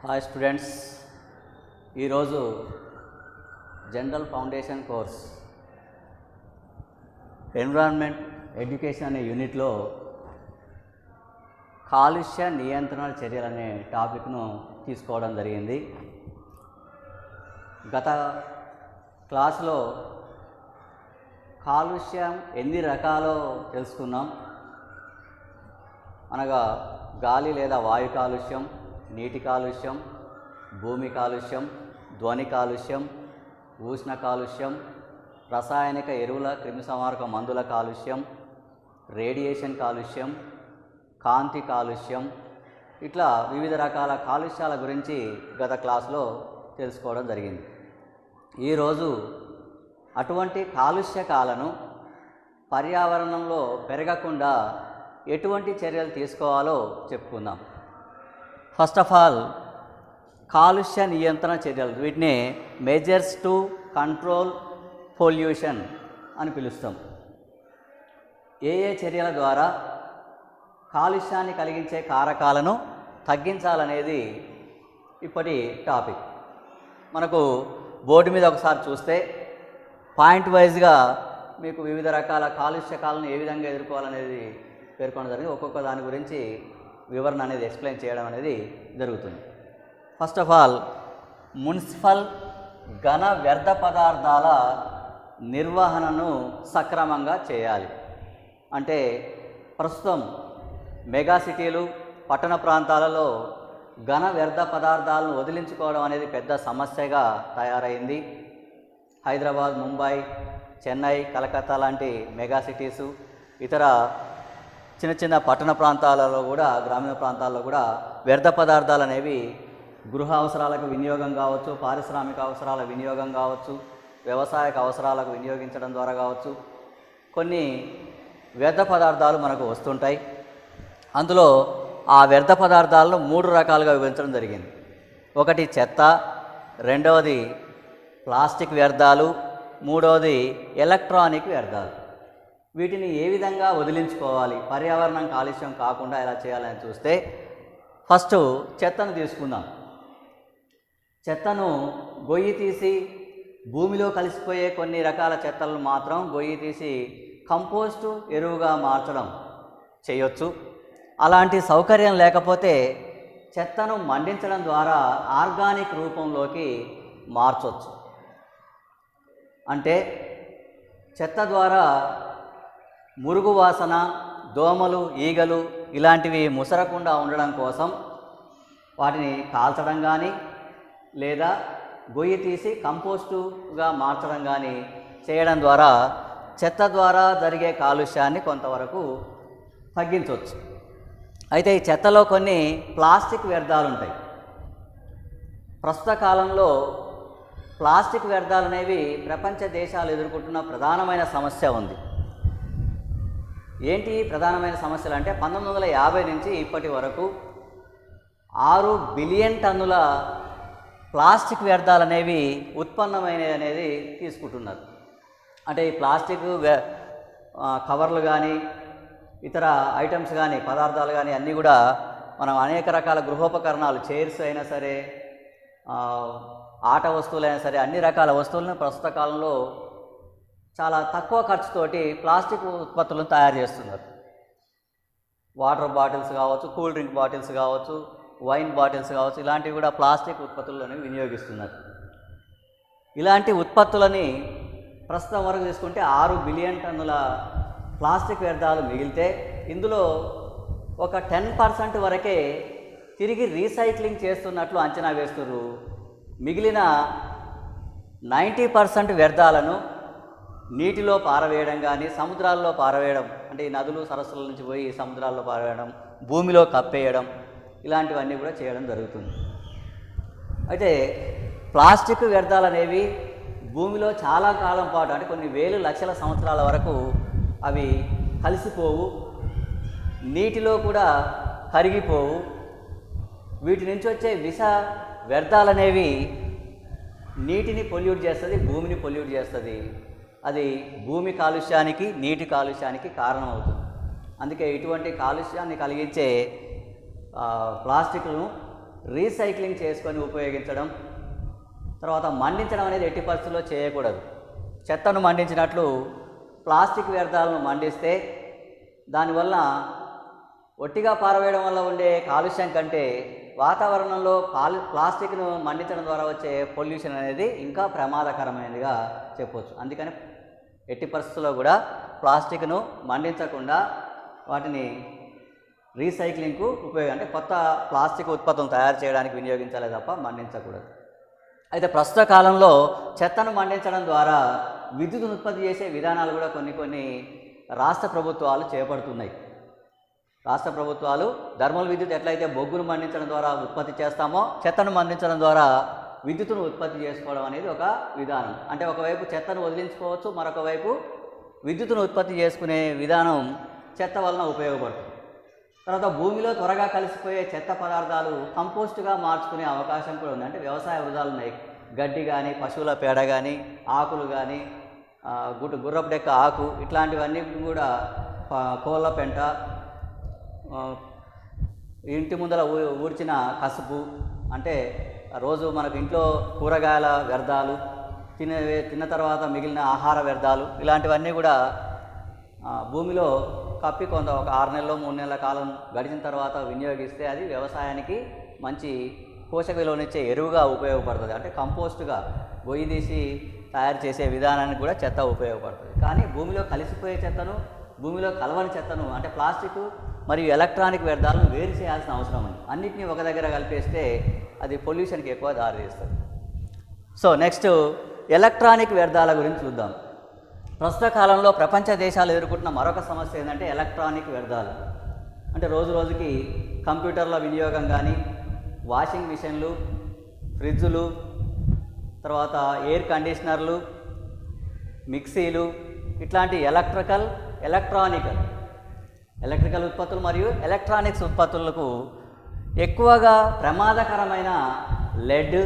Hi students, ఈరోజు general foundation course environment education అనే యూనిట్లో కాలుష్య నియంత్రణ చర్యలు అనే టాపిక్ను తీసుకోవడం జరిగింది. గత క్లాసులో కాలుష్యం ఎన్ని రకాలో తెలుసుకున్నాం. అనగా గాలి లేదా వాయు కాలుష్యం, నీటి కాలుష్యం, భూమి కాలుష్యం, ధ్వని కాలుష్యం, ఉష్ణ కాలుష్యం, రసాయనిక ఎరువుల క్రిమిసంహారక మందుల కాలుష్యం, రేడియేషన్ కాలుష్యం, కాంతి కాలుష్యం, ఇట్లా వివిధ రకాల కాలుష్యాల గురించి గత క్లాసులో తెలుసుకోవడం జరిగింది. ఈరోజు అటువంటి కాలుష్యకాలను పర్యావరణంలో పెరగకుండా ఎటువంటి చర్యలు తీసుకోవాలో చెప్పుకుందాం. ఫస్ట్ ఆఫ్ ఆల్, కాలుష్య నియంత్రణ చర్యలు, వీటిని మెజర్స్ టు కంట్రోల్ పొల్యూషన్ అని పిలుస్తాం. ఏ చర్యల ద్వారా కాలుష్యాన్ని కలిగించే కారకాలను తగ్గించాలనేది ఇప్పటి టాపిక్. మనకు బోర్డు మీద ఒకసారి చూస్తే పాయింట్ వైజ్గా మీకు వివిధ రకాల కాలుష్యకాలను ఏ విధంగా ఎదుర్కోవాలనేది పేర్కొనడం జరిగింది. ఒక్కొక్క దాని గురించి వివరణ అనేది ఎక్స్ప్లెయిన్ చేయడం అనేది జరుగుతుంది. ఫస్ట్ ఆఫ్ ఆల్, మున్సిపల్ ఘన వ్యర్థ పదార్థాల నిర్వహణను సక్రమంగా చేయాలి. అంటే ప్రస్తుతం మెగా సిటీలు, పట్టణ ప్రాంతాలలో ఘన వ్యర్థ పదార్థాలను వదిలించుకోవడం అనేది పెద్ద సమస్యగా తయారైంది. హైదరాబాద్, ముంబై, చెన్నై, కలకత్తా లాంటి మెగా సిటీసు, ఇతర చిన్న చిన్న పట్టణ ప్రాంతాలలో కూడా, గ్రామీణ ప్రాంతాల్లో కూడా వ్యర్థ పదార్థాలు అనేవి గృహ అవసరాలకు వినియోగం కావచ్చు, పారిశ్రామిక అవసరాల వినియోగం కావచ్చు, వ్యవసాయక అవసరాలకు వినియోగించడం ద్వారా కావచ్చు, కొన్ని వ్యర్థ పదార్థాలు మనకు వస్తుంటాయి. అందులో ఆ వ్యర్థ పదార్థాలను 3 రకాలుగా విభజించడం జరిగింది. ఒకటి చెత్త, రెండవది ప్లాస్టిక్ వ్యర్థాలు, మూడవది ఎలక్ట్రానిక్ వ్యర్థాలు. వీటిని ఏ విధంగా వదిలించుకోవాలి, పర్యావరణం కాలుష్యం కాకుండా ఎలా చేయాలని చూస్తే ఫస్ట్ చెత్తను తీసుకుందాం. చెత్తను గొయ్యి తీసి, భూమిలో కలిసిపోయే కొన్ని రకాల చెత్తలను మాత్రం గొయ్యి తీసి కంపోస్టు ఎరువుగా మార్చడం చేయొచ్చు. అలాంటి సౌకర్యం లేకపోతే చెత్తను మండించడం ద్వారా ఆర్గానిక్ రూపంలోకి మార్చవచ్చు. అంటే చెత్త ద్వారా మురుగు వాసన, దోమలు, ఈగలు ఇలాంటివి ముసరకుండా ఉండడం కోసం వాటిని కాల్చడం కానీ లేదా గొయ్యి తీసి కంపోస్టుగా మార్చడం కానీ చేయడం ద్వారా చెత్త ద్వారా జరిగే కాలుష్యాన్ని కొంతవరకు తగ్గించవచ్చు. అయితే ఈ చెత్తలో కొన్ని ప్లాస్టిక్ వ్యర్థాలు ఉంటాయి. ప్రస్తుత కాలంలో ప్లాస్టిక్ వ్యర్థాలు అనేవి ప్రపంచ దేశాలు ఎదుర్కొంటున్న ప్రధానమైన సమస్య ఉంది. ఏంటి ప్రధానమైన సమస్యలు అంటే 1950 నుంచి ఇప్పటి వరకు 6 బిలియన్ టన్నుల ప్లాస్టిక్ వ్యర్థాలు అనేవి ఉత్పన్నమైనవి అనేది తీసుకుంటున్నారు. అంటే ఈ ప్లాస్టిక్ కవర్లు కానీ, ఇతర ఐటమ్స్ కానీ, పదార్థాలు కానీ అన్నీ కూడా మనం అనేక రకాల గృహోపకరణాలు, చైర్స్ అయినా సరే, ఆట వస్తువులైనా సరే, అన్ని రకాల వస్తువులను ప్రస్తుత కాలంలో చాలా తక్కువ ఖర్చుతోటి ప్లాస్టిక్ ఉత్పత్తులను తయారు చేస్తున్నారు. వాటర్ బాటిల్స్ కావచ్చు, కూల్ డ్రింక్ బాటిల్స్ కావచ్చు, వైన్ బాటిల్స్ కావచ్చు, ఇలాంటివి కూడా ప్లాస్టిక్ ఉత్పత్తులను వినియోగిస్తున్నారు. ఇలాంటి ఉత్పత్తులని ప్రస్తుతం వరకు తీసుకుంటే 6 బిలియన్ టన్నుల ప్లాస్టిక్ వ్యర్థాలు మిగిలితే ఇందులో ఒక 10% వరకే తిరిగి రీసైక్లింగ్ చేస్తున్నట్లు అంచనా వేస్తున్నారు. మిగిలిన 90% వ్యర్థాలను నీటిలో పారవేయడం కానీ, సముద్రాల్లో పారవేయడం, అంటే ఈ నదులు, సరస్సుల నుంచి పోయి సముద్రాల్లో పారవేయడం, భూమిలో కప్పేయడం, ఇలాంటివన్నీ కూడా చేయడం జరుగుతుంది. అయితే ప్లాస్టిక్ వ్యర్థాలు అనేవి భూమిలో చాలా కాలం పాటు, అంటే కొన్ని వేలు లక్షల సంవత్సరాల వరకు అవి కలిసిపోవు, నీటిలో కూడా కరిగిపోవు. వీటి నుంచి వచ్చే విష వ్యర్థాలు అనేవి నీటిని పొల్యూట్ చేస్తుంది, భూమిని పొల్యూట్ చేస్తుంది. అది భూమి కాలుష్యానికి, నీటి కాలుష్యానికి కారణమవుతుంది. అందుకే ఇటువంటి కాలుష్యాన్ని కలిగించే ప్లాస్టిక్లను రీసైక్లింగ్ చేసుకొని ఉపయోగించడం. తర్వాత మండించడం అనేది ఎట్టి పరిస్థితుల్లో చేయకూడదు. చెత్తను మండించినట్లు ప్లాస్టిక్ వ్యర్థాలను మండిస్తే దానివల్ల ఒట్టిగా పారవేయడం వల్ల ఉండే కాలుష్యం కంటే వాతావరణంలో ప్లాస్టిక్ను మండించడం ద్వారా వచ్చే పొల్యూషన్ అనేది ఇంకా ప్రమాదకరమైనదిగా చెప్పవచ్చు. అందుకని ఎట్టి పరిస్థితుల్లో కూడా ప్లాస్టిక్ను మండించకుండా వాటిని రీసైక్లింగ్కు అంటే కొత్త ప్లాస్టిక్ ఉత్పత్తులను తయారు చేయడానికి వినియోగించాలి తప్ప మండించకూడదు. అయితే ప్రస్తుత కాలంలో చెత్తను మండించడం ద్వారా విద్యుత్ ఉత్పత్తి చేసే విధానాలు కూడా కొన్ని రాష్ట్ర ప్రభుత్వాలు చేపడుతున్నాయి. రాష్ట్ర ప్రభుత్వాలు థర్మల్ విద్యుత్ ఎట్లయితే బొగ్గును మండించడం ద్వారా ఉత్పత్తి చేస్తామో చెత్తను మండించడం ద్వారా విద్యుత్తును ఉత్పత్తి చేసుకోవడం అనేది ఒక విధానం. అంటే ఒకవైపు చెత్తను వదిలించుకోవచ్చు, మరొక వైపు విద్యుత్తును ఉత్పత్తి చేసుకునే విధానం చెత్త వలన ఉపయోగపడుతుంది. తర్వాత భూమిలో త్వరగా కలిసిపోయే చెత్త పదార్థాలు కంపోస్ట్గా మార్చుకునే అవకాశం కూడా ఉంది. అంటే వ్యవసాయ వృధాలు ఉన్నాయి, గడ్డి కానీ, పశువుల పేడ కానీ, ఆకులు కానీ, గుర్రపు డెక్క ఆకు, ఇట్లాంటివన్నీ కూడా కోళ్ళ పెంట, ఇంటి ముందర ఊడ్చిన కసుపు, అంటే రోజు మనకు ఇంట్లో కూరగాయల వ్యర్థాలు, తిన్న తర్వాత మిగిలిన ఆహార వ్యర్థాలు, ఇలాంటివన్నీ కూడా భూమిలో కప్పి ఒక 6 నెలలు 3 నెలల కాలం గడిచిన తర్వాత వినియోగిస్తే అది వ్యవసాయానికి మంచి పోషక విలువనిచ్చే ఎరువుగా ఉపయోగపడుతుంది. అంటే కంపోస్ట్గా గొయ్యి తీసి తయారు చేసే విధానానికి కూడా చెత్త ఉపయోగపడుతుంది. కానీ భూమిలో కలిసిపోయే చెత్తను, భూమిలో కలవని చెత్తను, అంటే ప్లాస్టిక్ మరియు ఎలక్ట్రానిక్ వ్యర్థాలను వేరు చేయాల్సిన అవసరం ఉంది. అన్నింటినీ ఒక దగ్గర కలిపేస్తే అది పొల్యూషన్కి ఎక్కువ దారితీస్తుంది. సో నెక్స్ట్ ఎలక్ట్రానిక్ వ్యర్థాల గురించి చూద్దాం. ప్రస్తుత కాలంలో ప్రపంచ దేశాలు ఎదుర్కొంటున్న మరొక సమస్య ఏంటంటే ఎలక్ట్రానిక్ వ్యర్థాలు. అంటే రోజు రోజుకి కంప్యూటర్ల వినియోగం కానీ, వాషింగ్ మిషన్లు, ఫ్రిడ్జులు, తర్వాత ఎయిర్ కండిషనర్లు, మిక్సీలు, ఇట్లాంటి ఎలక్ట్రికల్ ఉత్పత్తులు మరియు ఎలక్ట్రానిక్స్ ఉత్పత్తులకు ఎక్కువగా ప్రమాదకరమైన లెడ్,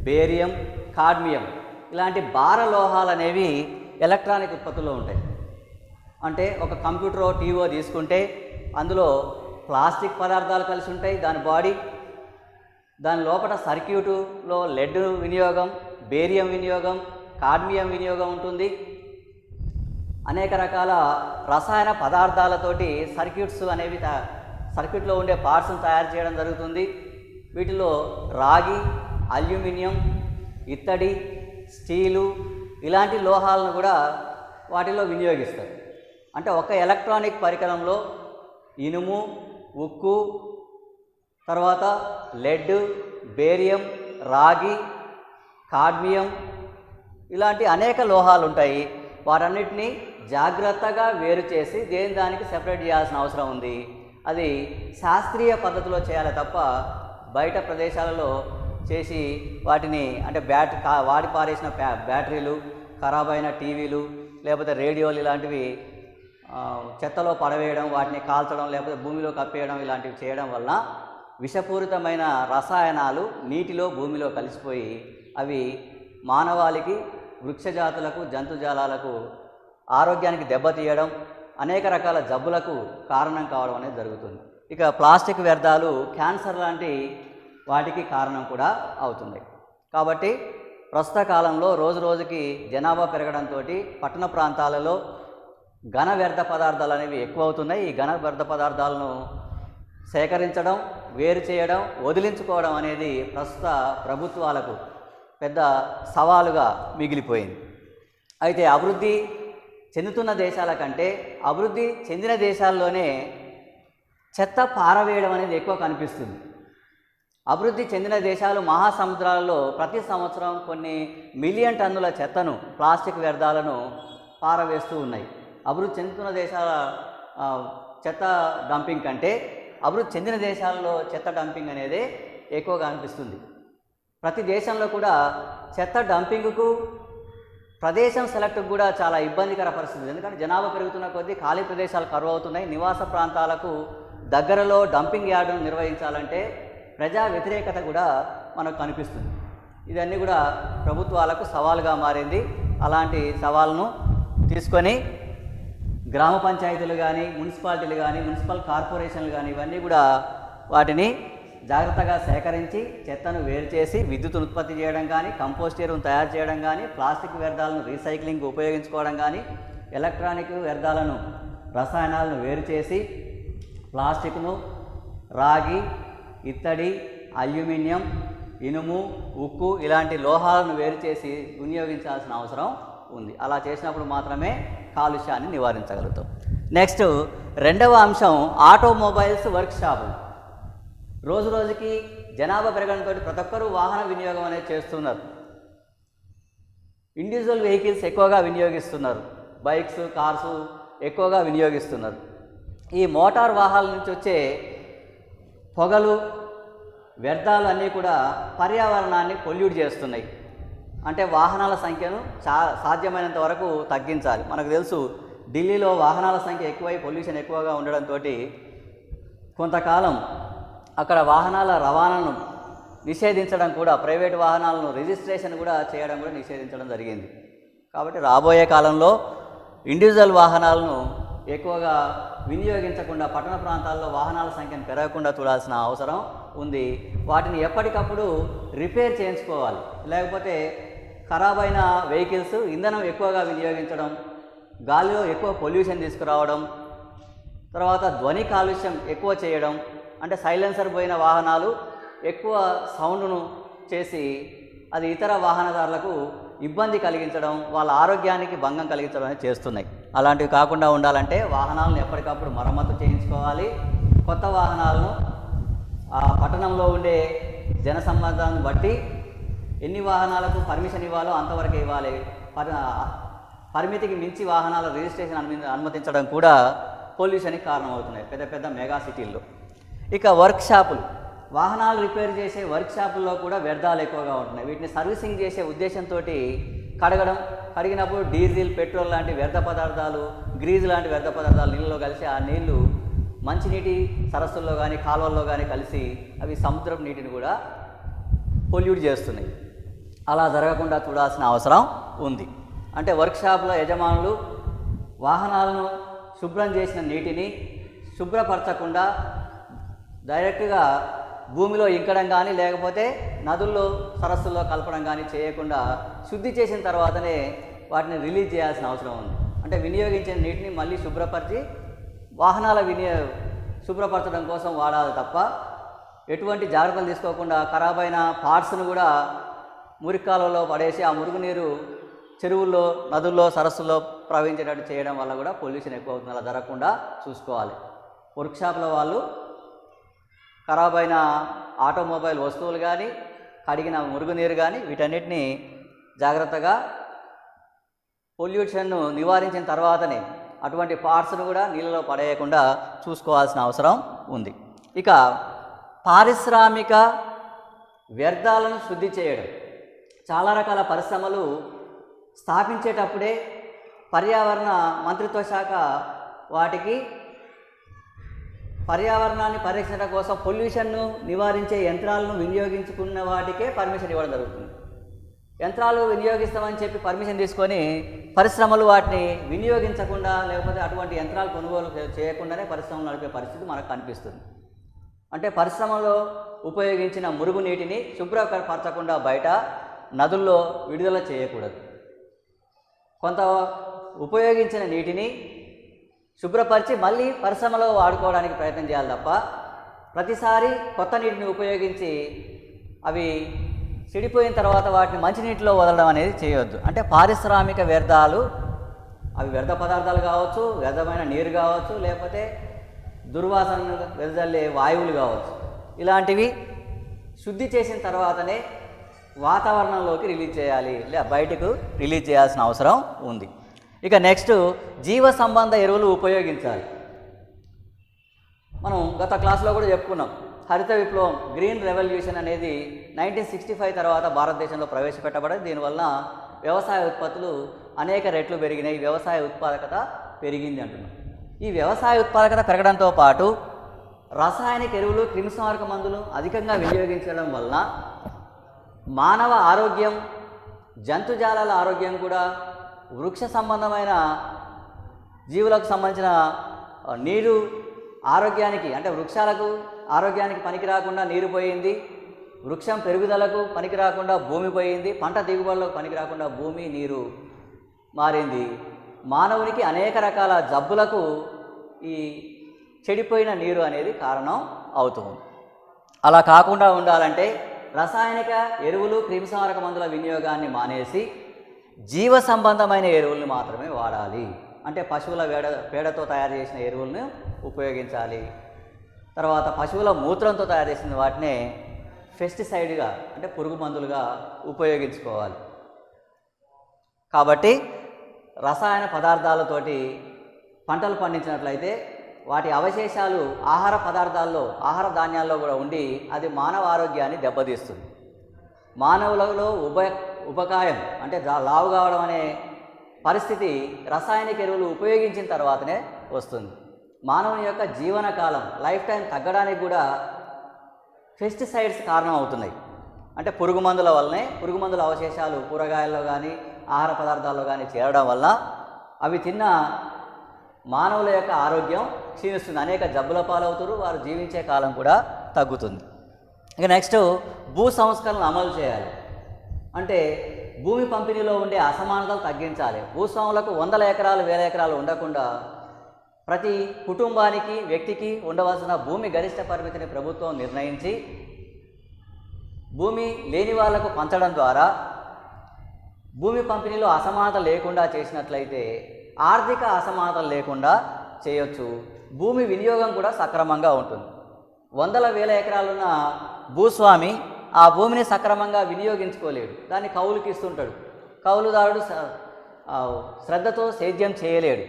బేరియం, కాడ్మియం ఇలాంటి భార లోహాలు అనేవి ఎలక్ట్రానిక్ ఉత్పత్తుల్లో ఉంటాయి. అంటే ఒక కంప్యూటరో టీవో తీసుకుంటే అందులో ప్లాస్టిక్ పదార్థాలు కలిసి ఉంటాయి. దాని లోపల సర్క్యూటులో లెడ్ వినియోగం, బేరియం వినియోగం, కాడ్మియం వినియోగం ఉంటుంది. అనేక రకాల రసాయన పదార్థాలతోటి సర్క్యూట్లో ఉండే పార్ట్స్ను తయారు చేయడం జరుగుతుంది. వీటిలో రాగి, అల్యూమినియం, ఇత్తడి, స్టీలు ఇలాంటి లోహాలను కూడా వాటిలో వినియోగిస్తారు. అంటే ఒక ఎలక్ట్రానిక్ పరికరంలో ఇనుము, ఉక్కు, తర్వాత లెడ్, బేరియం, రాగి, కాడ్మియం ఇలాంటి అనేక లోహాలు ఉంటాయి. వాటన్నిటినీ జాగ్రత్తగా వేరు చేసి దానికి సెపరేట్ చేయాల్సిన అవసరం ఉంది. అది శాస్త్రీయ పద్ధతిలో చేయాలి తప్ప బయట ప్రదేశాలలో చేసి వాటిని అంటే వాడి పారేసిన బ్యాటరీలు, ఖరాబ్ అయిన టీవీలు, లేకపోతే రేడియోలు ఇలాంటివి చెత్తలో పడవేయడం, వాటిని కాల్చడం, లేకపోతే భూమిలో కప్పేయడం ఇలాంటివి చేయడం వల్ల విషపూరితమైన రసాయనాలు నీటిలో, భూమిలో కలిసిపోయి అవి మానవాళికి, వృక్షజాతులకు, జంతుజాలాలకు ఆరోగ్యానికి దెబ్బతీయడం, అనేక రకాల జబ్బులకు కారణం కావడం అనేది జరుగుతుంది. ఇక ప్లాస్టిక్ వ్యర్థాలు క్యాన్సర్ లాంటి వాటికి కారణం కూడా అవుతుంది. కాబట్టి ప్రస్తుత కాలంలో రోజుకి జనాభా పెరగడంతో పట్టణ ప్రాంతాలలో ఘన వ్యర్థ పదార్థాలు అనేవి ఎక్కువ అవుతున్నాయి. ఈ ఘన వ్యర్థ పదార్థాలను సేకరించడం, వేరు చేయడం, వదిలించుకోవడం అనేది ప్రస్తుత ప్రభుత్వాలకు పెద్ద సవాలుగా మిగిలిపోయింది. అయితే అభివృద్ధి చెందుతున్న దేశాల కంటే అభివృద్ధి చెందిన దేశాల్లోనే చెత్త పారవేయడం అనేది ఎక్కువ కనిపిస్తుంది. అభివృద్ధి చెందిన దేశాలు మహాసముద్రాలలో ప్రతి సంవత్సరం కొన్ని మిలియన్ టన్నుల చెత్తను, ప్లాస్టిక్ వ్యర్థాలను పారవేస్తూ ఉన్నాయి. అభివృద్ధి చెందుతున్న దేశాల చెత్త డంపింగ్ కంటే అభివృద్ధి చెందిన దేశాల్లో చెత్త డంపింగ్ అనేది ఎక్కువగా అనిపిస్తుంది. ప్రతి దేశంలో కూడా చెత్త డంపింగ్కు ప్రదేశం సెలెక్ట్కు కూడా చాలా ఇబ్బందికర పరిస్థితి. ఎందుకంటే జనాభా పెరుగుతున్న కొద్దీ ఖాళీ ప్రదేశాలు కరువు అవుతున్నాయి. నివాస ప్రాంతాలకు దగ్గరలో డంపింగ్ యార్డును నిర్వహించాలంటే ప్రజా వ్యతిరేకత కూడా మనకు కనిపిస్తుంది. ఇవన్నీ కూడా ప్రభుత్వాలకు సవాలుగా మారింది. అలాంటి సవాళ్ళను తీసుకొని గ్రామ పంచాయతీలు కానీ, మున్సిపాలిటీలు కానీ, మున్సిపల్ కార్పొరేషన్లు కానీ ఇవన్నీ కూడా వాటిని జాగ్రత్తగా సేకరించి చెత్తను వేరు చేసి విద్యుత్తును ఉత్పత్తి చేయడం కానీ, కంపోస్ట్ ఎరువును తయారు చేయడం కానీ, ప్లాస్టిక్ వ్యర్థాలను రీసైక్లింగ్ ఉపయోగించుకోవడం కానీ, ఎలక్ట్రానిక్ వ్యర్థాలను రసాయనాలను వేరు చేసి ప్లాస్టిక్ను, రాగి, ఇత్తడి, అల్యూమినియం, ఇనుము, ఉక్కు ఇలాంటి లోహాలను వేరు చేసి వినియోగించాల్సిన అవసరం ఉంది. అలా చేసినప్పుడు మాత్రమే కాలుష్యాన్ని నివారించగలుగుతాం. నెక్స్ట్ రెండవ అంశం ఆటోమొబైల్స్ వర్క్షాపులు. రోజు రోజుకి జనాభా పెరగడంతో ప్రతి ఒక్కరూ వాహన వినియోగం అనేది చేస్తున్నారు. ఇండివిజువల్ వెహికల్స్ ఎక్కువగా వినియోగిస్తున్నారు. బైక్స్, కార్స్ ఎక్కువగా వినియోగిస్తున్నారు. ఈ మోటార్ వాహనాల నుంచి వచ్చే పొగలు, వ్యర్థాలు అన్నీ కూడా పర్యావరణాన్ని పొల్యూట్ చేస్తున్నాయి. అంటే వాహనాల సంఖ్యను సాధ్యమైనంత వరకు తగ్గించాలి. మనకు తెలుసు ఢిల్లీలో వాహనాల సంఖ్య ఎక్కువై పొల్యూషన్ ఎక్కువగా ఉండడంతో కొంతకాలం అక్కడ వాహనాల రవాణాను నిషేధించడం కూడా, ప్రైవేట్ వాహనాలను రిజిస్ట్రేషన్ కూడా చేయడం కూడా నిషేధించడం జరిగింది. కాబట్టి రాబోయే కాలంలో ఇండివిజువల్ వాహనాలను ఎక్కువగా వినియోగించకుండా పట్టణ ప్రాంతాల్లో వాహనాల సంఖ్యను పెరగకుండా చూడాల్సిన అవసరం ఉంది. వాటిని ఎప్పటికప్పుడు రిపేర్ చేయించుకోవాలి. లేకపోతే ఖరాబ్ అయిన వెహికల్స్ ఇంధనం ఎక్కువగా వినియోగించడం, గాలిలో ఎక్కువ పొల్యూషన్ తీసుకురావడం, తర్వాత ధ్వని కాలుష్యం ఎక్కువ చేయడం, అంటే సైలెన్సర్ పోయిన వాహనాలు ఎక్కువ సౌండ్ను చేసి అది ఇతర వాహనదారులకు ఇబ్బంది కలిగించడం, వాళ్ళ ఆరోగ్యానికి భంగం కలిగించడం అనేది చేస్తున్నాయి. అలాంటివి కాకుండా ఉండాలంటే వాహనాలను ఎప్పటికప్పుడు మరమ్మతు చేయించుకోవాలి. కొత్త వాహనాలను ఆ పట్టణంలో ఉండే జనసంబంధాన్ని బట్టి ఎన్ని వాహనాలకు పర్మిషన్ ఇవ్వాలో అంతవరకు ఇవ్వాలి. పరిమితికి మించి వాహనాల రిజిస్ట్రేషన్ అనుమతించడం కూడా పొల్యూషన్కి కారణమవుతున్నాయి పెద్ద పెద్ద మెగా సిటీల్లో. ఇక వర్క్షాపులు, వాహనాలు రిపేర్ చేసే వర్క్షాపుల్లో కూడా వ్యర్థాలు ఎక్కువగా ఉంటున్నాయి. వీటిని సర్వీసింగ్ చేసే ఉద్దేశంతో కడిగినప్పుడు డీజిల్, పెట్రోల్ లాంటి వ్యర్థ పదార్థాలు, గ్రీజ్ లాంటి వ్యర్థ పదార్థాలు నీళ్ళలో కలిసి ఆ నీళ్లు మంచినీటి సరస్సుల్లో కానీ కాలువల్లో కానీ కలిసి అవి సముద్రపు నీటిని కూడా పొల్యూట్ చేస్తున్నాయి. అలా జరగకుండా చూడాల్సిన అవసరం ఉంది. అంటే వర్క్షాప్ల యజమానులు వాహనాలను శుభ్రం చేసిన నీటిని శుభ్రపరచకుండా డైరెక్ట్గా భూమిలో ఇంకడం కానీ లేకపోతే నదుల్లో, సరస్సుల్లో కలపడం కానీ చేయకుండా శుద్ధి చేసిన తర్వాతనే వాటిని రిలీజ్ చేయాల్సిన అవసరం ఉంది. అంటే వినియోగించిన నీటిని మళ్ళీ శుభ్రపరిచి వాహనాల శుభ్రపరచడం కోసం వాడాలి తప్ప ఎటువంటి జాగ్రత్తలు తీసుకోకుండా ఖరాబైన పార్ట్స్ను కూడా మురికాలలో పడేసి ఆ మురుగునీరు చెరువుల్లో, నదుల్లో, సరస్సుల్లో ప్రవహించేటట్టు చేయడం వల్ల కూడా పొల్యూషన్ ఎక్కువ అవుతుంది. అలా జరగకుండా చూసుకోవాలి. వర్క్షాప్ల వాళ్ళు ఖరాబైన ఆటోమొబైల్ వస్తువులు కానీ, కడిగిన మురుగునీరు కానీ వీటన్నిటిని జాగ్రత్తగా పొల్యూషన్ను నివారించిన తర్వాతనే అటువంటి పార్ట్స్ను కూడా నీళ్ళలో పడేయకుండా చూసుకోవాల్సిన అవసరం ఉంది. ఇక పారిశ్రామిక వ్యర్థాలను శుద్ధి చేయడం. చాలా రకాల పరిశ్రమలు స్థాపించేటప్పుడే పర్యావరణ మంత్రిత్వ శాఖ వాటికి పర్యావరణాన్ని పరిరక్షణ కోసం పొల్యూషన్ను నివారించే యంత్రాలను వినియోగించుకున్న వాటికే పర్మిషన్ ఇవ్వడం జరుగుతుంది. యంత్రాలు వినియోగిస్తామని చెప్పి పర్మిషన్ తీసుకొని పరిశ్రమలు వాటిని వినియోగించకుండా లేకపోతే అటువంటి యంత్రాలు కొనుగోలు చేయకుండానే పరిశ్రమలు నడిపే పరిస్థితి మనకు కనిపిస్తుంది. అంటే పరిశ్రమలో ఉపయోగించిన మురుగునీటిని శుభ్రపరచకుండా బయట నదుల్లో విడుదల చేయకూడదు. కొంత ఉపయోగించిన నీటిని శుభ్రపరిచి మళ్ళీ పరిశ్రమలో వాడుకోవడానికి ప్రయత్నం చేయాలి తప్ప ప్రతిసారి కొత్త నీటిని ఉపయోగించి అవి చెడిపోయిన తర్వాత వాటిని మంచినీటిలో వదలడం అనేది చేయవద్దు. అంటే పారిశ్రామిక వ్యర్థాలు, అవి వ్యర్థ పదార్థాలు కావచ్చు, వ్యర్థమైన నీరు కావచ్చు, లేకపోతే దుర్వాసనను వెదజల్లే వాయువులు కావచ్చు, ఇలాంటివి శుద్ధి చేసిన తర్వాతనే వాతావరణంలోకి రిలీజ్ చేయాలి, బయటకు రిలీజ్ చేయాల్సిన అవసరం ఉంది. ఇక నెక్స్ట్ జీవ సంబంధ ఎరువులు ఉపయోగించాలి. మనం గత క్లాస్లో కూడా చెప్పుకున్నాం. హరిత విప్లవం, గ్రీన్ రెవల్యూషన్ అనేది 1965 తర్వాత భారతదేశంలో ప్రవేశపెట్టబడింది. దీనివల్ల వ్యవసాయ ఉత్పత్తులు అనేక రెట్లు పెరిగినాయి, వ్యవసాయ ఉత్పాదకత పెరిగింది అంటున్నాం. ఈ వ్యవసాయ ఉత్పాదకత పెరగడంతో పాటు రసాయనిక ఎరువులు, క్రిమిసంహారక మందులు అధికంగా వినియోగించడం వలన మానవ ఆరోగ్యం, జంతుజాలాల ఆరోగ్యం కూడా, వృక్ష సంబంధమైన జీవులకు సంబంధించిన నీరు ఆరోగ్యానికి అంటే వృక్షాలకు ఆరోగ్యానికి పనికి రాకుండా నీరు పోయింది, వృక్షం పెరుగుదలకు పనికి రాకుండా భూమి పోయింది, పంట దిగుబడులకు పనికి రాకుండా భూమి నీరు మారింది. మానవునికి అనేక రకాల జబ్బులకు ఈ చెడిపోయిన నీరు అనేది కారణం అవుతుంది. అలా కాకుండా ఉండాలంటే రసాయనిక ఎరువులు, క్రిమిసంహారక మందుల వినియోగాన్ని మానేసి జీవ సంబంధమైన ఎరువులను మాత్రమే వాడాలి. అంటే పశువుల పేడతో తయారు చేసిన ఎరువులను ఉపయోగించాలి. తర్వాత పశువుల మూత్రంతో తయారు చేసిన వాటినే పెస్టిసైడ్గా అంటే పురుగు మందులుగా ఉపయోగించుకోవాలి. కాబట్టి రసాయన పదార్థాలతోటి పంటలు పండించినట్లయితే వాటి అవశేషాలు ఆహార పదార్థాల్లో, ఆహార ధాన్యాల్లో కూడా ఉండి అది మానవ ఆరోగ్యాన్ని దెబ్బతీస్తుంది. మానవులలో ఉపకాయం అంటే లావు కావడం అనే పరిస్థితి రసాయనిక ఎరువులు ఉపయోగించిన తర్వాతనే వస్తుంది. మానవుని యొక్క జీవనకాలం, లైఫ్ టైం తగ్గడానికి కూడా పెస్టిసైడ్స్ కారణం అవుతున్నాయి. అంటే పురుగు మందుల వల్లనే, పురుగు మందుల అవశేషాలు కూరగాయల్లో కానీ ఆహార పదార్థాల్లో కానీ చేరడం వల్ల అవి తిన్న మానవుల యొక్క ఆరోగ్యం క్షీణిస్తుంది. అనేక జబ్బుల పాలవుతారు, వారు జీవించే కాలం కూడా తగ్గుతుంది. ఇక నెక్స్ట్ భూ సంస్కరణలు అమలు చేయాలి. అంటే భూమి పంపిణీలో ఉండే అసమానతలు తగ్గించాలి. భూస్వాములకు 100 ఎకరాలు 1000 ఎకరాలు ఉండకుండా ప్రతి కుటుంబానికి, వ్యక్తికి ఉండవలసిన భూమి గరిష్ట పరిమితిని ప్రభుత్వం నిర్ణయించి భూమి లేని వాళ్లకు పంచడం ద్వారా భూమి పంపిణీలో అసమానత లేకుండా చేసినట్లయితే ఆర్థిక అసమానతలు లేకుండా చేయొచ్చు. భూమి వినియోగం కూడా సక్రమంగా ఉంటుంది. 100,000 ఎకరాలున్న భూస్వామి ఆ భూమిని సక్రమంగా వినియోగించుకోలేడు, దాన్ని కౌలుకి ఇస్తుంటాడు. కౌలుదారుడు శ్రద్ధతో సేద్యం చేయలేడు.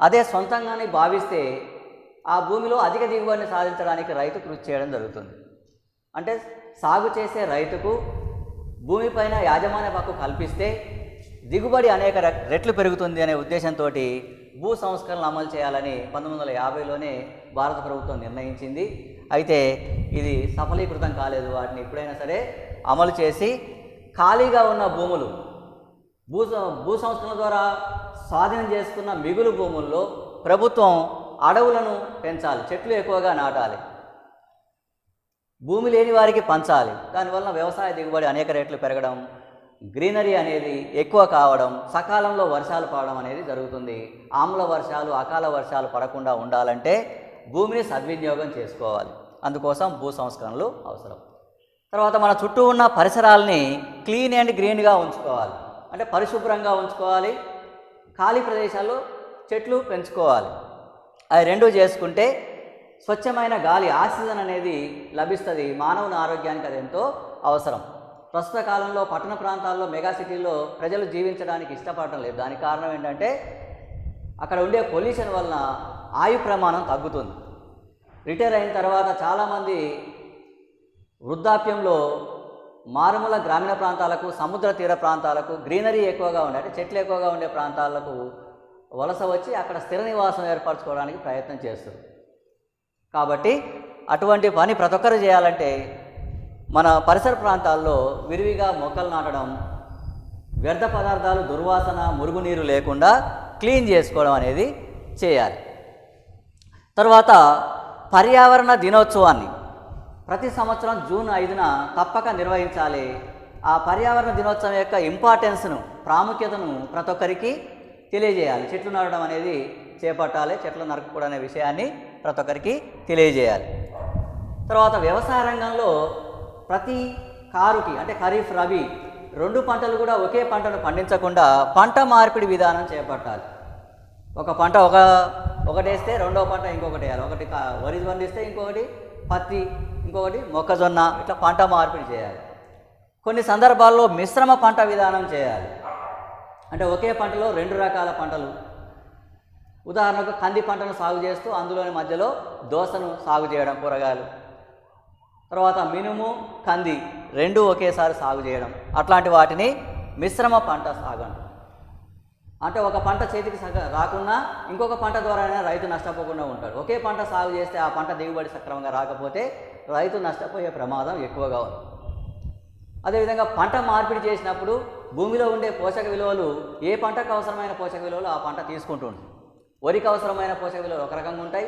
అదే సొంతంగానే భావిస్తే ఆ భూమిలో అధిక దిగుబడిని సాధించడానికి రైతు కృషి చేయడం జరుగుతుంది. అంటే సాగు చేసే రైతుకు భూమిపైన యాజమాన్య హక్కు కల్పిస్తే దిగుబడి అనేక రెట్లు పెరుగుతుంది అనే ఉద్దేశంతో భూ సంస్కరణలు అమలు చేయాలని 1950లోనే భారత ప్రభుత్వం నిర్ణయించింది. అయితే ఇది సఫలీకృతం కాలేదు. వాటిని ఎప్పుడైనా సరే అమలు చేసి ఖాళీగా ఉన్న భూములు, భూ సంస్కరణల ద్వారా స్వాధీనం చేసుకున్న మిగులు భూముల్లో ప్రభుత్వం అడవులను పెంచాలి, చెట్లు ఎక్కువగా నాటాలి, భూమి లేని వారికి పంచాలి. దానివల్ల వ్యవసాయ దిగుబడి అనేక రెట్లు పెరగడం, గ్రీనరీ అనేది ఎక్కువ కావడం, సకాలంలో వర్షాలు పడడం అనేది జరుగుతుంది. ఆమ్ల వర్షాలు, అకాల వర్షాలు పడకుండా ఉండాలంటే భూమిని సద్వినియోగం చేసుకోవాలి. అందుకోసం భూ సంస్కరణలు అవసరం. తర్వాత మన చుట్టూ ఉన్న పరిసరాలని క్లీన్ అండ్ గ్రీన్గా ఉంచుకోవాలి. అంటే పరిశుభ్రంగా ఉంచుకోవాలి, ఖాళీ ప్రదేశాల్లో చెట్లు పెంచుకోవాలి. అవి రెండూ చేసుకుంటే స్వచ్ఛమైన గాలి, ఆక్సిజన్ అనేది లభిస్తుంది. మానవుని ఆరోగ్యానికి అది ఎంతో అవసరం. ప్రస్తుత కాలంలో పట్టణ ప్రాంతాల్లో, మెగా సిటీల్లో ప్రజలు జీవించడానికి ఇష్టపడటం లేదు. దానికి కారణం ఏంటంటే అక్కడ ఉండే పొల్యూషన్ వలన ఆయు ప్రమాణం తగ్గుతుంది. రిటైర్ అయిన తర్వాత చాలామంది వృద్ధాప్యంలో మారుమూల గ్రామీణ ప్రాంతాలకు, సముద్ర తీర ప్రాంతాలకు, గ్రీనరీ ఎక్కువగా ఉండే, అంటే చెట్లు ఎక్కువగా ఉండే ప్రాంతాలకు వలస వచ్చి అక్కడ స్థిర నివాసం ఏర్పరచుకోవడానికి ప్రయత్నం చేస్తారు. కాబట్టి అటువంటి పని ప్రతి ఒక్కరు చేయాలంటే మన పరిసర ప్రాంతాల్లో విరివిగా మొక్కలు నాటడం, వ్యర్థ పదార్థాలు, దుర్వాసన, మురుగునీరు లేకుండా క్లీన్ చేసుకోవడం అనేది చేయాలి. తర్వాత పర్యావరణ దినోత్సవాన్ని ప్రతి సంవత్సరం జూన్ 5న తప్పక నిర్వహించాలి. ఆ పర్యావరణ దినోత్సవం యొక్క ఇంపార్టెన్స్ను, ప్రాముఖ్యతను ప్రతి ఒక్కరికి తెలియజేయాలి. చెట్లు నాటడం అనేది చేపట్టాలి, చెట్లు నరకకూడదు అనే విషయాన్ని ప్రతి ఒక్కరికి తెలియజేయాలి. తర్వాత వ్యవసాయ రంగంలో ప్రతి కారుకి, అంటే ఖరీఫ్, రబీ 2 పంటలు కూడా ఒకే పంటను పండించకుండా పంట మార్పిడి విధానం చేపట్టాలి. ఒక పంట ఒకటేస్తే రెండో పంట ఇంకొకటి వేయాలి. ఒకటి వరి పండిస్తే ఇంకొకటి పత్తి, ఇంకొకటి మొక్కజొన్న, ఇట్లా పంట మార్పిడి చేయాలి. కొన్ని సందర్భాల్లో మిశ్రమ పంట విధానం చేయాలి. అంటే ఒకే పంటలో 2 రకాల పంటలు, ఉదాహరణకు కంది పంటను సాగు చేస్తూ అందులోని మధ్యలో దోసను సాగు చేయడం, కూరగాయలు. తర్వాత మినుము, కంది 2 ఒకేసారి సాగు చేయడం, అట్లాంటి వాటిని మిశ్రమ పంట సాగు అంటారు. అంటే ఒక పంట చేతికి రాకున్నా ఇంకొక పంట ద్వారానే రైతు నష్టపోకుండా ఉంటాడు. ఒకే పంట సాగు చేస్తే ఆ పంట దిగుబడి సక్రమంగా రాకపోతే రైతు నష్టపోయే ప్రమాదం ఎక్కువగా ఉంది. అదేవిధంగా పంట మార్పిడి చేసినప్పుడు భూమిలో ఉండే పోషక విలువలు, ఏ పంటకు అవసరమైన పోషక విలువలు ఆ పంట తీసుకుంటుంది. వరికి అవసరమైన పోషక విలువలు ఒక రకంగా ఉంటాయి,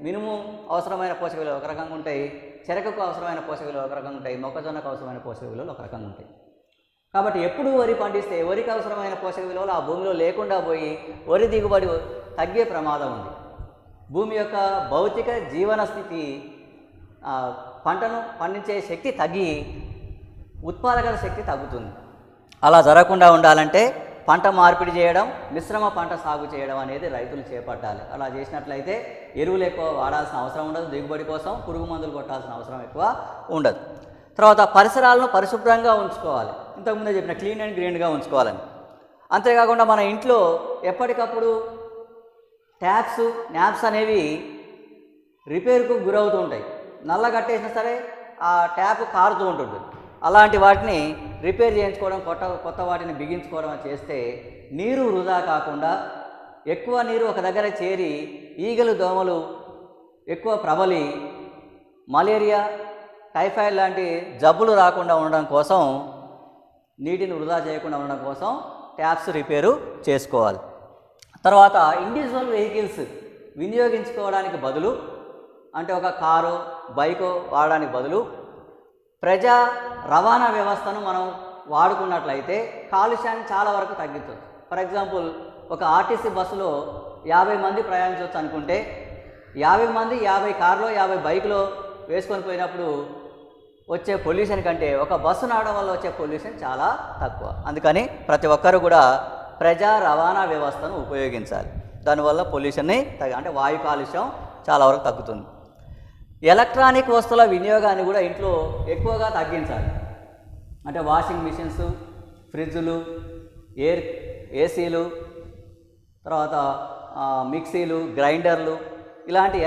మినుము అవసరమైన పోషక విలువలు ఒక రకంగా ఉంటాయి, చెరకుకు అవసరమైన పోషక విలువలు ఒక రకంగా ఉంటాయి, మొక్కజొన్నకు అవసరమైన పోషక విలువలు ఒక రకంగా ఉంటాయి. కాబట్టి ఎప్పుడు వరి పండిస్తే వరికి అవసరమైన పోషక విలువలు ఆ భూమిలో లేకుండా పోయి వరి దిగుబడి తగ్గే ప్రమాదం ఉంది. భూమి యొక్క భౌతిక జీవన స్థితి పంటను పండించే శక్తి తగ్గి ఉత్పాదక శక్తి తగ్గుతుంది. అలా జరగకుండా ఉండాలంటే పంట మార్పిడి చేయడం, మిశ్రమ పంట సాగు చేయడం అనేది రైతులు చేపట్టాలి. అలా చేసినట్లయితే ఎరువులు ఎక్కువ వాడాల్సిన అవసరం ఉండదు, దిగుబడి కోసం పురుగు మందులు కొట్టాల్సిన అవసరం ఎక్కువ ఉండదు. తర్వాత పరిసరాలను పరిశుభ్రంగా ఉంచుకోవాలి, ఇంతకుముందే చెప్పిన క్లీన్ అండ్ గ్రీన్గా ఉంచుకోవాలని. అంతేకాకుండా మన ఇంట్లో ఎప్పటికప్పుడు న్యాప్స్ అనేవి రిపేర్కు గురవుతూ ఉంటాయి. నల్ల కట్టేసినా సరే ఆ ట్యాప్ కారుతూ ఉంటుంది. అలాంటి వాటిని రిపేర్ చేయించుకోవడం, కొత్త వాటిని బిగించుకోవడం చేస్తే నీరు వృధా కాకుండా ఎక్కువ నీరు ఒక దగ్గర చేరి ఈగలు దోమలు ఎక్కువ ప్రబలి మలేరియా టైఫాయిడ్ లాంటి జబ్బులు రాకుండా ఉండడం కోసం, నీటిని వృధా చేయకుండా ఉండడం కోసం ట్యాప్స్ రిపేరు చేసుకోవాలి. తర్వాత ఇండివిజువల్ వెహికల్స్ వినియోగించుకోవడానికి బదులు, అంటే ఒక కారు బైకో వాడడానికి బదులు ప్రజా రవాణా వ్యవస్థను మనం వాడుకున్నట్లయితే కాలుష్యాన్ని చాలా వరకు తగ్గించవచ్చు. ఫర్ ఎగ్జాంపుల్, ఒక ఆర్టీసీ బస్సులో 50 మంది ప్రయాణించవచ్చు అనుకుంటే 50 మంది 50 కార్లో 50 బైక్లో వేసుకొని పోయినప్పుడు వచ్చే పొల్యూషన్ కంటే ఒక బస్సు నడవడం వల్ల వచ్చే పొల్యూషన్ చాలా తక్కువ. అందుకని ప్రతి ఒక్కరు కూడా ప్రజా రవాణా వ్యవస్థను ఉపయోగించాలి. దానివల్ల పొల్యూషన్ని అంటే వాయు కాలుష్యం చాలా వరకు తగ్గుతుంది. ఎలక్ట్రానిక్ వస్తువుల వినియోగాన్ని కూడా ఇంట్లో ఎక్కువగా తగ్గించాలి. అంటే వాషింగ్ మిషన్స్, ఫ్రిడ్జులు, ఏసీలు, తర్వాత మిక్సీలు, గ్రైండర్లు, ఇలాంటి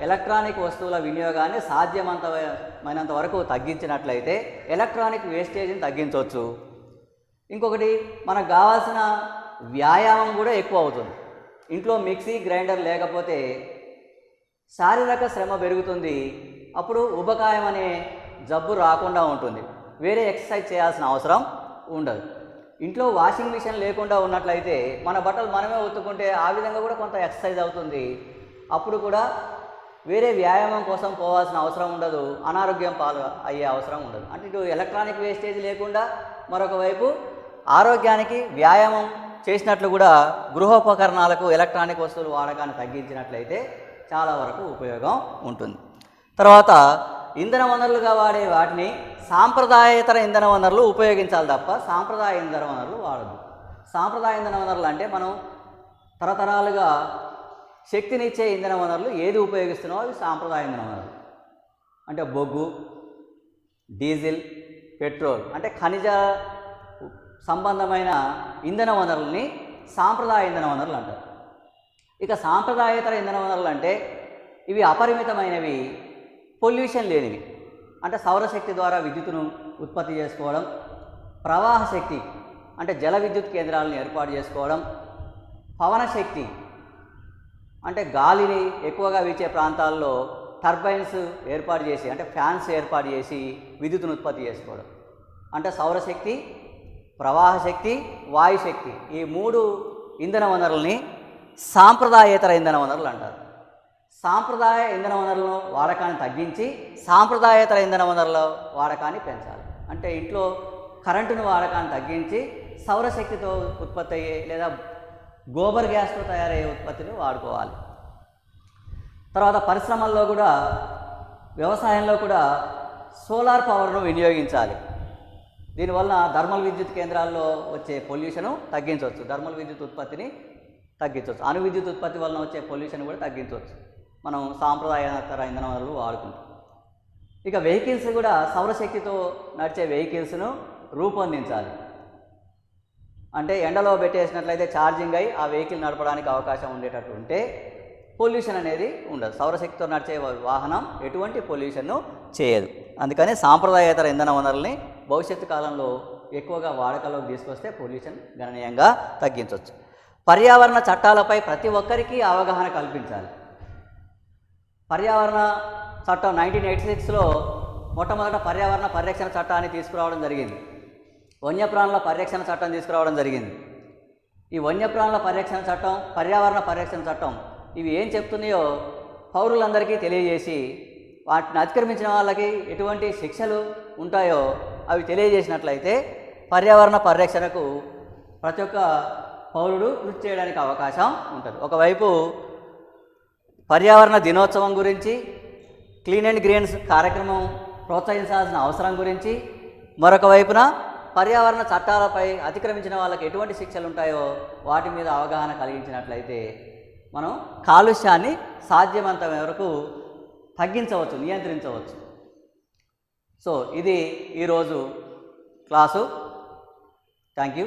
ఎలక్ట్రానిక్ వస్తువుల వినియోగాన్ని సాధ్యమైనంత వరకు తగ్గించినట్లయితే ఎలక్ట్రానిక్ వేస్టేజ్ని తగ్గించవచ్చు. ఇంకొకటి, మనకు కావాల్సిన వ్యాయామం కూడా ఎక్కువ అవుతుంది. ఇంట్లో మిక్సీ, గ్రైండర్ లేకపోతే శారీరక శ్రమ పెరుగుతుంది. అప్పుడు ఉబకాయం అనే జబ్బు రాకుండా ఉంటుంది, వేరే ఎక్సర్సైజ్ చేయాల్సిన అవసరం ఉండదు. ఇంట్లో వాషింగ్ మిషన్ లేకుండా ఉన్నట్లయితే మన బట్టలు మనమే ఉతుక్కుంటే ఆ విధంగా కూడా కొంత ఎక్సర్సైజ్ అవుతుంది. అప్పుడు కూడా వేరే వ్యాయామం కోసం పోవాల్సిన అవసరం ఉండదు, అనారోగ్యం పాలు అయ్యే అవసరం ఉండదు. అంటే ఇటు ఎలక్ట్రానిక్ వేస్టేజ్ లేకుండా మరొక వైపు ఆరోగ్యానికి వ్యాయామం చేసినట్లు కూడా గృహోపకరణాలకు ఎలక్ట్రానిక్ వస్తువుల వాడకాన్ని తగ్గించినట్లయితే చాలా వరకు ఉపయోగం ఉంటుంది. తర్వాత ఇంధన వనరులుగా వాడే వాటిని సాంప్రదాయేతర ఇంధన వనరులు ఉపయోగించాలి తప్ప సాంప్రదాయ ఇంధన వనరులు వాడద్దు. సాంప్రదాయ ఇంధన వనరులు అంటే మనం తరతరాలుగా శక్తినిచ్చే ఇంధన వనరులు ఏది ఉపయోగిస్తున్నామో అవి సాంప్రదాయ ఇంధన వనరులు. అంటే బొగ్గు, డీజిల్, పెట్రోల్ అంటే ఖనిజ సంబంధమైన ఇంధన వనరుల్ని సాంప్రదాయ ఇంధన వనరులు అంటారు. ఇక సాంప్రదాయేతర ఇంధన వనరులు అంటే ఇవి అపరిమితమైనవి, పొల్యూషన్ లేనివి. అంటే సౌరశక్తి ద్వారా విద్యుత్తును ఉత్పత్తి చేసుకోవడం, ప్రవాహ శక్తి అంటే జల విద్యుత్ కేంద్రాలను ఏర్పాటు చేసుకోవడం, పవన శక్తి అంటే గాలిని ఎక్కువగా వీచే ప్రాంతాల్లో టర్బైన్స్ ఏర్పాటు చేసి అంటే ఫ్యాన్స్ ఏర్పాటు చేసి విద్యుత్తును ఉత్పత్తి చేసుకోవడం. అంటే సౌరశక్తి, ప్రవాహ శక్తి, వాయుశక్తి ఈ 3 ఇంధన వనరుల్ని సాంప్రదాయేతర ఇంధన వనరులు అంటారు. సాంప్రదాయ ఇంధన వనరులను వాడకాన్ని తగ్గించి సాంప్రదాయేతర ఇంధన వనరుల వాడకాన్ని పెంచాలి. అంటే ఇంట్లో కరెంటును వాడకాన్ని తగ్గించి సౌరశక్తితో ఉత్పత్తి అయ్యే లేదా గోబర్ గ్యాస్తో తయారయ్యే ఉత్పత్తిని వాడుకోవాలి. తర్వాత పరిశ్రమల్లో కూడా, వ్యవసాయంలో కూడా సోలార్ పవర్ను వినియోగించాలి. దీనివల్ల థర్మల్ విద్యుత్ కేంద్రాల్లో వచ్చే పొల్యూషను తగ్గించవచ్చు, థర్మల్ విద్యుత్ ఉత్పత్తిని తగ్గించవచ్చు, అణు విద్యుత్ ఉత్పత్తి వలన వచ్చే పొల్యూషన్ కూడా తగ్గించవచ్చు మనం సాంప్రదాయేతర ఇంధన వనరులు వాడుకుంటాం. ఇక వెహికల్స్ కూడా సౌరశక్తితో నడిచే వెహికల్స్ను రూపొందించాలి. అంటే ఎండలో పెట్టేసినట్లయితే ఛార్జింగ్ అయి ఆ వెహికల్ నడపడానికి అవకాశం ఉండేటట్టు ఉంటే పొల్యూషన్ అనేది ఉండదు. సౌరశక్తితో నడిచే వాహనం ఎటువంటి పొల్యూషన్ను చేయదు. అందుకని సాంప్రదాయేతర ఇంధన వనరుల్ని భవిష్యత్తు కాలంలో ఎక్కువగా వాడకంలోకి తీసుకొస్తే పొల్యూషన్ గణనీయంగా తగ్గించవచ్చు. పర్యావరణ చట్టాలపై ప్రతి ఒక్కరికి అవగాహన కల్పించాలి. పర్యావరణ చట్టం 1986లో మొట్టమొదట పర్యావరణ పరిరక్షణ చట్టాన్ని తీసుకురావడం జరిగింది. వన్యప్రాణుల పరిరక్షణ చట్టం తీసుకురావడం జరిగింది. ఈ వన్యప్రాణుల పరిరక్షణ చట్టం, పర్యావరణ పరిరక్షణ చట్టం ఇవి ఏం చెప్తున్నాయో పౌరులందరికీ తెలియజేసి వాటిని అతిక్రమించిన వాళ్ళకి ఎటువంటి శిక్షలు ఉంటాయో అవి తెలియజేసినట్లయితే పర్యావరణ పరిరక్షణకు ప్రతి ఒక్క పౌరుడు కృషి చేయడానికి అవకాశం ఉంటుంది. ఒకవైపు పర్యావరణ దినోత్సవం గురించి, క్లీన్ అండ్ గ్రీన్స్ కార్యక్రమం ప్రోత్సహించాల్సిన అవసరం గురించి, మరొక వైపున పర్యావరణ చట్టాలపై అతిక్రమించిన వాళ్ళకి ఎటువంటి శిక్షలు ఉంటాయో వాటి మీద అవగాహన కలిగించినట్లయితే మనం కాలుష్యాన్ని సాధ్యమంత వరకు తగ్గించవచ్చు, నియంత్రించవచ్చు. సో ఇది ఈరోజు క్లాసు. Thank you.